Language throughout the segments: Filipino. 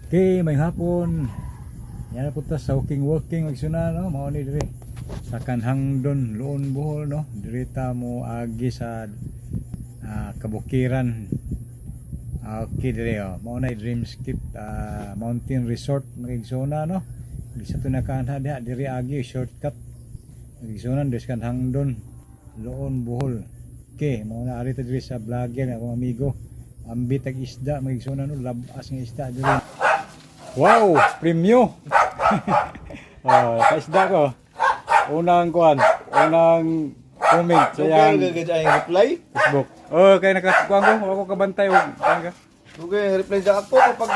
Okay, may hapon. Yan na punta sa walking magsuna no, mao ni dire. Sa Kanhangdon, Luon Bohol no. Dirita mo agi sa Kabukiran. Okay dire oh. Mao na Dreamscape Mountain Resort magsuna no. Bisa to na kanha diha dire agi shortcut. Magsuna des Kanhangdon, Luon Bohol. Okay, mao na ari ta dire sa vlogger akong amigo. Ambit ag isda magsuna no, labas nga isda dire. Wow, premium. Oh, kaisda ko. Unang kuan, unang comment sa yang reply. Facebook. Oh, kay nakakuan ko, ako kabantay og tanga. Okay, reply sa ako kapag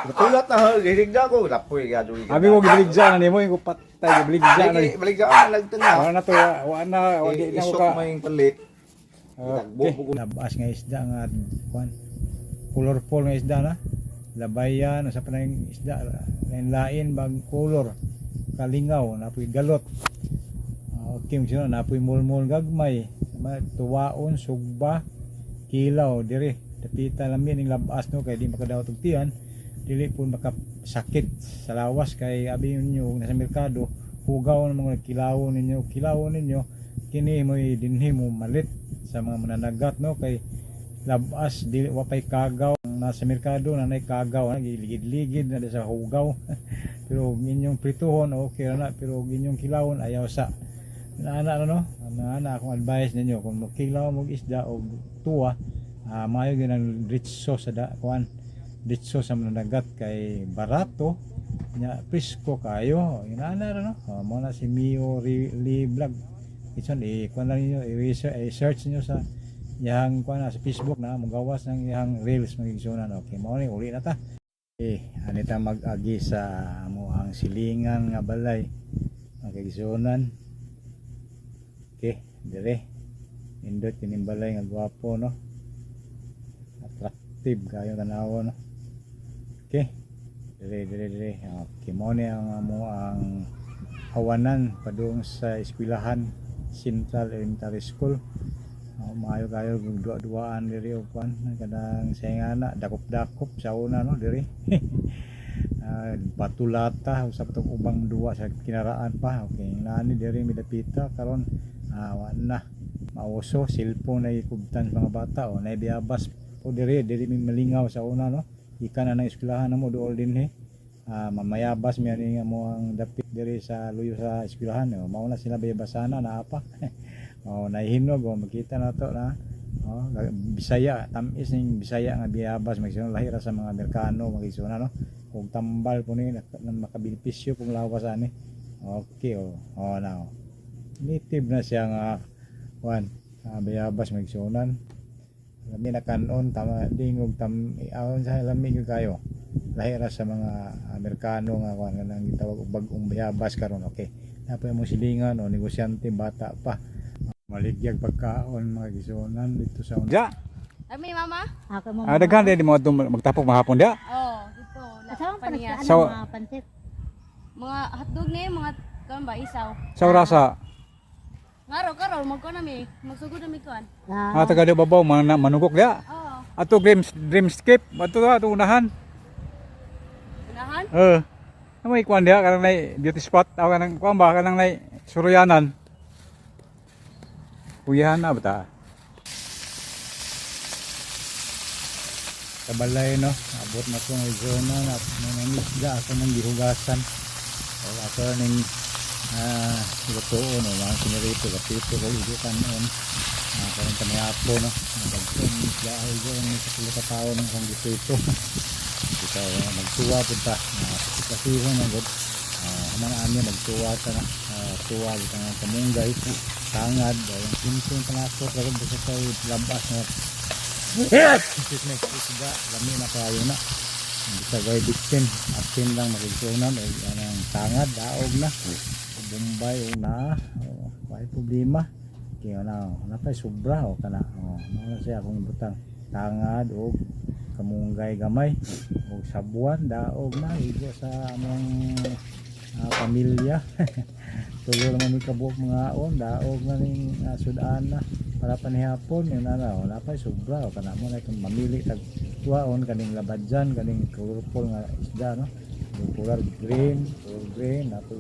natulat na hirig na ako, lapoy gadyo. Abi ko gibiligja na nimo, ko patay gibiligja na. Baligja ang nagtanga. Wala na to, wala na, wala na ko ka. May palit. Okay. Labas nga isda nga kuan. Colorful nga isda na. Labayan, sa panay isda, lain bag color, kalingaw, napoy galot. Okay, sino napoy mulmul gagmay, tuwaon, sugba, kilaw, dire. Tapita lamin ning labas no kay di makadawat og tiyan, dili pun makasakit sa lawas kay abi ninyo nasa merkado, hugaw ng mga kilawon ninyo, kini mo dinhi mo malit sa mga mananagat no kay labas dili wapay kagaw nasa merkado na nay kagaw ligid-ligid na sa hugaw pero inyong prituhon okay na pero inyong kilawon ayaw sa ana no ana akong advice ninyo kung magkilaw mo isda o tuwa maayo gyud ang ditso sa kuan ditso sa mananagat kay barato nya presko kayo inaana no mo na si Mio Vlog ison kuan lang niyo i-search niyo sa yang kuan sa Facebook na magawas ng yang reels magigsunan. Okay, mao ni uli na ta. Anita mag-agi sa amo ang silingan nga balay magigsunan. Okay, dire. Indot kining balay nga gwapo no. Attractive kayo tanaw no. Okay. Dire. Okay, mao ni ang amo ang hawanan padung sa eskwelahan Central Elementary School. Maayo kayo dua-duaan diri og kwan kadang sayangana dakop-dakop sa una no diri. Patulata usab tong ubang dua sa kinaraan pa. Okay, nani diri midapita karon na mauso cellphone na ikubtan sa mga bata o na biabas po diri mi malingaw sa una no. Ikan na ng eskwelahan mo duol dinhi. Mamayabas mi ani mo ang dapit diri sa luyo sa eskwelahan no. Mao na sila bayabasana na apa. Nahihinog makita na to na Bisaya tamis ning Bisaya nga biabas magsun lahira sa mga Amerikano magisuna no ug tambal po ni makabenepisyo kung lawas ani. Okay na native na siya nga wan biabas magsunan lami na kanon tama dingog awon sa lami kayo lahira sa mga Amerikano nga kuan nang gitawag og bag-ong biabas karon. Okay, napoy mo silingan o negosyante bata pa maligyag pagkaon mga gisunan dito sa una. Ami mama? Ako mo. Daghan di mo magtapok mahapon dia. Dito. Asawang Paniya. mga pansit. Mga hotdog ni mga kan ba isaw. Sa rasa. Ngaro karon magko nami, magsugod nami kuan. Taga di babaw manugok dia. Ato Dreamscape, ato unahan. Unahan? May kuan dia kanang nay beauty spot aw kanang kuan ba kanang nay suruyanan. Kuyahan na bata. Kabalay no, abot na ko ng zona na nangisda ako ng gihugasan. O ako ning lutoon o mga sinirito kapito ko idukan noon. Karon kami apo no. Nagtong isda ay doon sa pila ka tawo ng kong gipito. Ikaw magtuwa punta. Kasihon na gud. Mga anya magtuwa ta na. Tuwa kita nga kamunggay. Tangad yung simple panasok lagod sa kay labas na excuse me isda lami na kayo na bisa gay bitin atin lang magigsunan o anang tangad daog na Bombay o na may problema kaya na pay sobra o kana na siya akong butang tangad o kamunggay gamay o sabuan daog na igo sa among pamilya. Tulo naman may kabuok mga aon, daog na ning sudan na para panihapon, yun na wala pa sobra, o kana mo na itong mamili tag tuwaon kaning labadyan kaning colorful nga isda no. Yung color green nato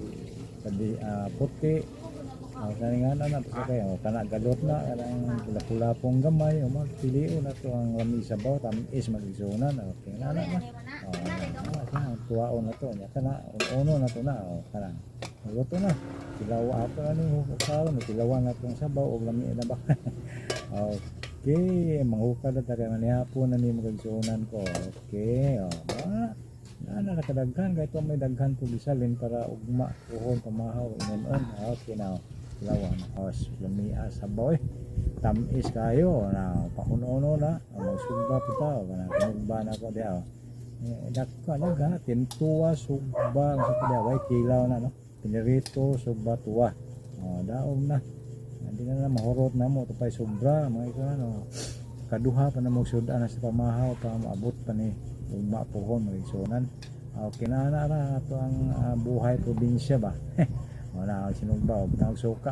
kadi puti. Kaning ana na sa kayo kana galot na kanang pula-pula pong gamay o magpilion na to ang lami sabaw tamis magisunan okay na na. Tuwaon na to nya kana uno na to na kana. Luto na. Tilaw ato na ni karon tilawan na tong sabaw og lami na ba. Okay, manghukad na tayo manihapon na ni magagsunan ko. Okay, ba? Nakadaghan kahit may daghan po bisalin para ugma, uhon, pamahaw, inon-on. Okay na, tilawan. Lami sabaw tamis kayo. Pauno-uno na. Magsugba po tao. Pinugba na ko diya. Dagha, tintuwa, sugba. Kilaw na, no? Pinirito, sugba, tuwa. Daog na. Hindi na mahurot na mo, ito pa'y sobra, mga ito na, kaduha pa na magsudan na sa pamahaw, pa maabot pa ni ugma pohon, mga isunan. Kinana na ito ang buhay probinsya ba? Wala, sinugba, pinagsuka